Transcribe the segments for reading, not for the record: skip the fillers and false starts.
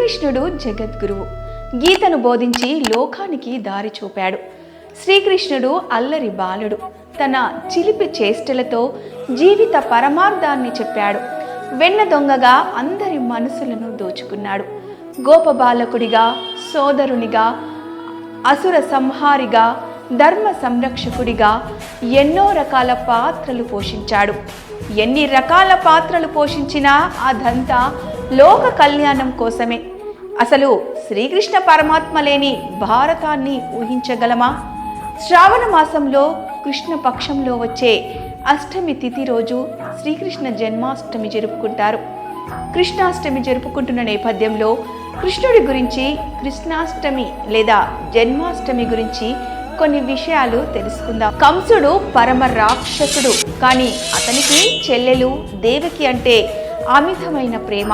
శ్రీకృష్ణుడు జగద్గురువు. గీతను బోధించి లోకానికి దారి చూపాడు. శ్రీకృష్ణుడు అల్లరి బాలుడు. తన చిలిపి చేష్టలతో జీవిత పరమార్థాన్ని చెప్పాడు. వెన్న దొంగగా అందరి మనసులను దోచుకున్నాడు. గోపబాలకుడిగా, సోదరునిగా, అసుర సంహారిగా, ధర్మ సంరక్షకుడిగా ఎన్నో రకాల పాత్రలు పోషించాడు. ఎన్ని రకాల పాత్రలు పోషించినా అదంతా లోక కళ్యాణం కోసమే. అసలు శ్రీకృష్ణ పరమాత్మ లేని భారతాన్ని ఊహించగలమా? శ్రావణ మాసంలో కృష్ణ పక్షంలో వచ్చే అష్టమి తిథి రోజు శ్రీకృష్ణ జన్మాష్టమి జరుపుకుంటారు. కృష్ణాష్టమి జరుపుకుంటున్న నేపథ్యంలో కృష్ణుడి గురించి, కృష్ణాష్టమి లేదా జన్మాష్టమి గురించి కొన్ని విషయాలు తెలుసుకుందాం. కంసుడు పరమ రాక్షసుడు. కానీ అతనికి చెల్లెలు దేవకి అంటే అమితమైన ప్రేమ.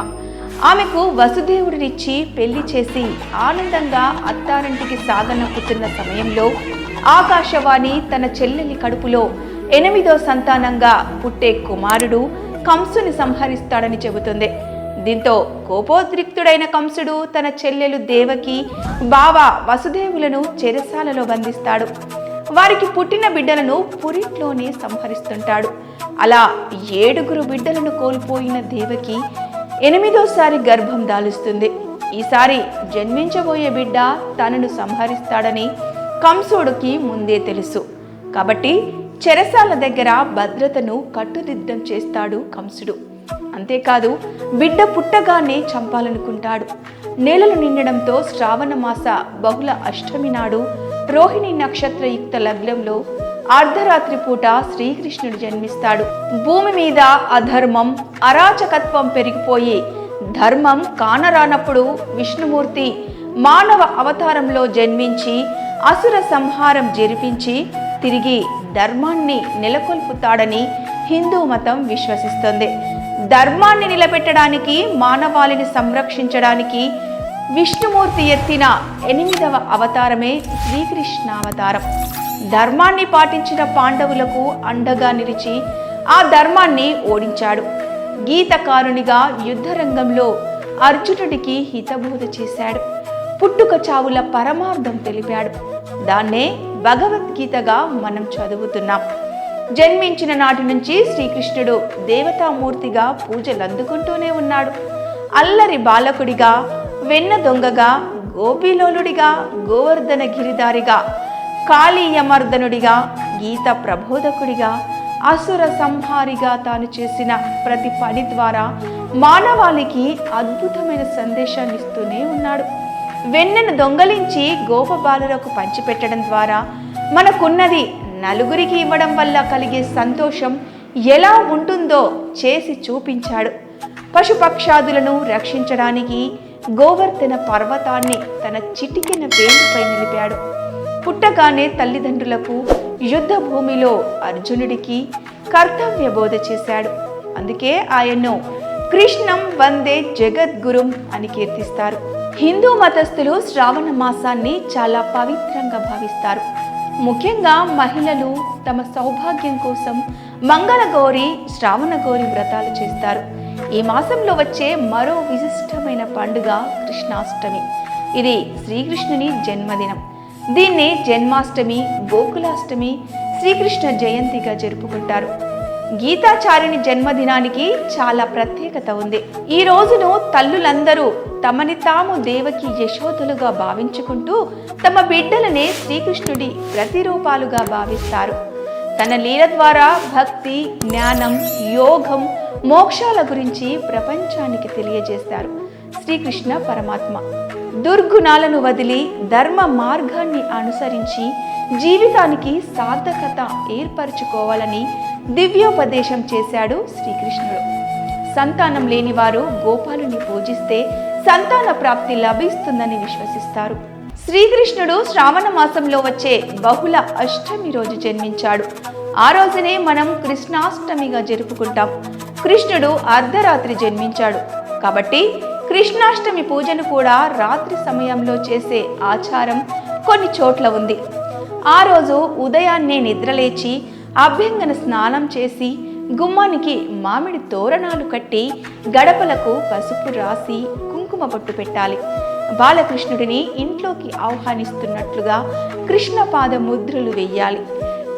ఆమెకు వసుదేవుడినిచ్చి పెళ్లి చేసి ఆనందంగా అత్తారింటికి సాగనంపుతున్న సమయంలో ఆకాశవాణి తన చెల్లెలి కడుపులో 8వ సంతానంగా పుట్టే కుమారుడు కంసుని సంహరిస్తాడని చెబుతుంది. దీంతో కోపోద్రిక్తుడైన కంసుడు తన చెల్లెలు దేవకి, బావ వసుదేవులను చెరసాలలో బంధిస్తాడు. వారికి పుట్టిన బిడ్డలను పురిట్లోనే సంహరిస్తుంటాడు. అలా 7 బిడ్డలను కోల్పోయిన దేవకి 8వసారి గర్భం దాలుస్తుంది. ఈసారి జన్మించబోయే బిడ్డ తనను సంహరిస్తాడని కంసుడికి ముందే తెలుసు. కాబట్టి చెరసాల దగ్గర భద్రతను కట్టుదిట్టం చేస్తాడు కంసుడు. అంతేకాదు, బిడ్డ పుట్టగానే చంపాలనుకుంటాడు. నెలలు నిండడంతో శ్రావణ మాస బహుళ అష్టమి నాడు రోహిణి నక్షత్రయుక్త లగ్నంలో అర్ధరాత్రి పూట శ్రీకృష్ణుడు జన్మిస్తాడు. భూమి మీద అధర్మం, అరాచకత్వం పెరిగిపోయి ధర్మం కానరానప్పుడు విష్ణుమూర్తి మానవ అవతారంలో జన్మించి అసుర సంహారం జరిపించి తిరిగి ధర్మాన్ని నెలకొల్పుతాడని హిందూ మతం విశ్వసిస్తుంది. ధర్మాన్ని నిలబెట్టడానికి, మానవాళిని సంరక్షించడానికి విష్ణుమూర్తి ఎత్తిన 8వ అవతారమే శ్రీకృష్ణావతారం. ధర్మాన్ని పాటించిన పాండవులకు అండగా నిలిచి ఆ ధర్మాన్ని ఓడించాడు. గీతకారునిగా యుద్ధరంగంలో అర్జునుడికి హితబోధ చేశాడు. పుట్టుక చావుల పరమార్థం తెలిపాడు. దాన్నే భగవద్గీతగా మనం చదువుతున్నాం. జన్మించిన నాటి నుంచి శ్రీకృష్ణుడు దేవతామూర్తిగా పూజలు అందుకుంటూనే ఉన్నాడు. అల్లరి బాలకుడిగా, వెన్న దొంగగా, గోపిలోలుడిగా, గోవర్ధన గిరిదారిగా, కాళీయమర్దనుడిగా, గీత ప్రబోధకుడిగా, అసుర సంహారిగా తాను చేసిన ప్రతి పని ద్వారా మానవాళికి అద్భుతమైన సందేశాన్ని ఇస్తూనే ఉన్నాడు. వెన్నను దొంగలించి గోపబాలులకు పంచిపెట్టడం ద్వారా మనకున్నది నలుగురికి ఇవ్వడం వల్ల కలిగే సంతోషం ఎలా ఉంటుందో చేసి చూపించాడు. పశుపక్షాదులను రక్షించడానికి గోవర్ధన పర్వతాన్ని తన చిటికెన వేలుపై నిలిపాడు. పుట్టగానే తల్లిదండ్రులకు, యుద్ధ భూమిలో అర్జునుడికి కర్తవ్య బోధ చేశాడు. అందుకే ఆయన్ను కృష్ణం వందే జగద్గురుం అని కీర్తిస్తారు. హిందూ మతస్థులు శ్రావణ మాసాన్ని చాలా పవిత్రంగా భావిస్తారు. ముఖ్యంగా మహిళలు తమ సౌభాగ్యం కోసం మంగళగౌరి, శ్రావణగౌరి వ్రతాలు చేస్తారు. ఈ మాసంలో వచ్చే మరో విశిష్టమైన పండుగ కృష్ణాష్టమి. ఇది శ్రీకృష్ణుని జన్మదినం. దీన్నే జన్మాష్టమి, గోకులాష్టమి, శ్రీకృష్ణ జయంతిగా జరుపుకుంటారు. గీతాచార్యుని జన్మదినానికి చాలా ప్రత్యేకత ఉంది. ఈ రోజును తల్లులందరూ తమని తాము దేవకి యశోదలుగా భావించుకుంటూ తమ బిడ్డలనే శ్రీకృష్ణుడి ప్రతిరూపాలుగా భావిస్తారు. తన లీల ద్వారా భక్తి, జ్ఞానం, యోగం, మోక్షాల గురించి ప్రపంచానికి తెలియజేస్తారు. శ్రీకృష్ణ పరమాత్మ దుర్గుణాలను వదిలి ధర్మ మార్గాన్ని అనుసరించి జీవితానికి సార్థకత ఏర్పరచుకోవాలని దివ్యోపదేశం చేశాడు శ్రీకృష్ణుడు. సంతానం లేనివారు గోపాలుని పూజిస్తే సంతాన ప్రాప్తి లభిస్తుందని విశ్వసిస్తారు. శ్రీకృష్ణుడు శ్రావణ మాసంలో వచ్చే బహుళ అష్టమి రోజు జన్మించాడు. ఆ రోజునే మనం కృష్ణాష్టమిగా జరుపుకుంటాం. కృష్ణుడు అర్ధరాత్రి జన్మించాడు కాబట్టి కృష్ణాష్టమి పూజను కూడా రాత్రి సమయంలో చేసే ఆచారం కొన్ని చోట్ల ఉంది. ఆ రోజు ఉదయాన్నే నిద్రలేచి అభ్యంగన స్నానం చేసి గుమ్మానికి మామిడి తోరణాలు కట్టి గడపలకు పసుపు రాసి కుంకుమ బొట్టు పెట్టాలి. బాలకృష్ణుడిని ఇంట్లోకి ఆహ్వానిస్తున్నట్లుగా కృష్ణ పాద ముద్రలు వెయ్యాలి.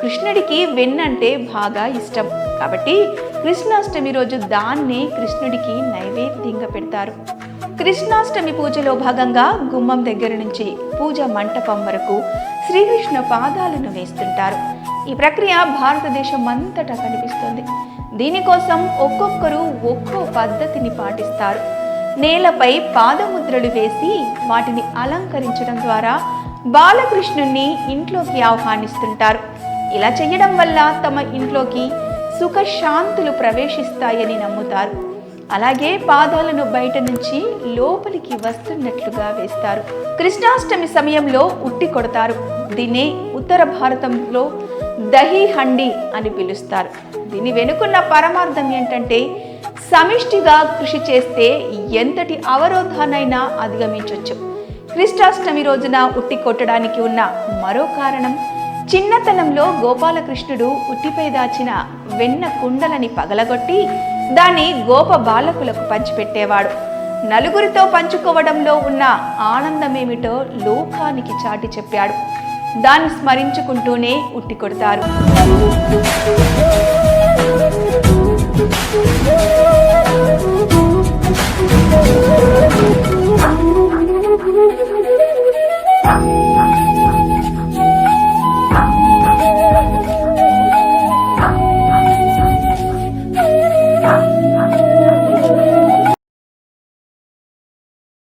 కృష్ణుడికి వెన్నంటే బాగా ఇష్టం కాబట్టి కృష్ణాష్టమి రోజు దాన్నే కృష్ణుడికి నైవేద్యంగా పెడతారు. కృష్ణాష్టమి పూజలో భాగంగా గుమ్మం దగ్గర నుంచి పూజ మంటపం వరకు శ్రీకృష్ణ పాదాలను వేస్తుంటారు. ఈ ప్రక్రియ భారతదేశం అంతటా కనిపిస్తుంది. దీనికోసం ఒక్కొక్కరు ఒక్కో పద్ధతిని పాటిస్తారు. నేలపై పాదముద్రలు వేసి వాటిని అలంకరించడం ద్వారా బాలకృష్ణుణ్ణి ఇంట్లోకి ఆహ్వానిస్తుంటారు. ఇలా చేయడం వల్ల తమ ఇంట్లోకి సుఖశాంతులు ప్రవేశిస్తాయని నమ్ముతారు. అలాగే పాదాలను బయట నుంచి లోపలికి వస్తున్నట్లుగా వేస్తారు. కృష్ణాష్టమి సమయంలో ఉట్టి కొడతారు. దీన్నే ఉత్తర భారతంలో దహీ హండి అని పిలుస్తారు. దీని వెనుకున్న పరమార్థం ఏంటంటే సమిష్టిగా కృషి చేస్తే ఎంతటి అవరోధానైనా అధిగమించవచ్చు. కృష్ణాష్టమి రోజున ఉట్టి కొట్టడానికి ఉన్న మరో కారణం, చిన్నతనంలో గోపాలకృష్ణుడు ఉట్టిపై దాచిన వెన్న కుండలని పగలగొట్టి దాన్ని గోప బాలకులకు పంచిపెట్టేవాడు. నలుగురితో పంచుకోవడంలో ఉన్న ఆనందమేమిటో లోకానికి చాటి చెప్పాడు. దాన్ని స్మరించుకుంటూనే ఉట్టి కొడతారు.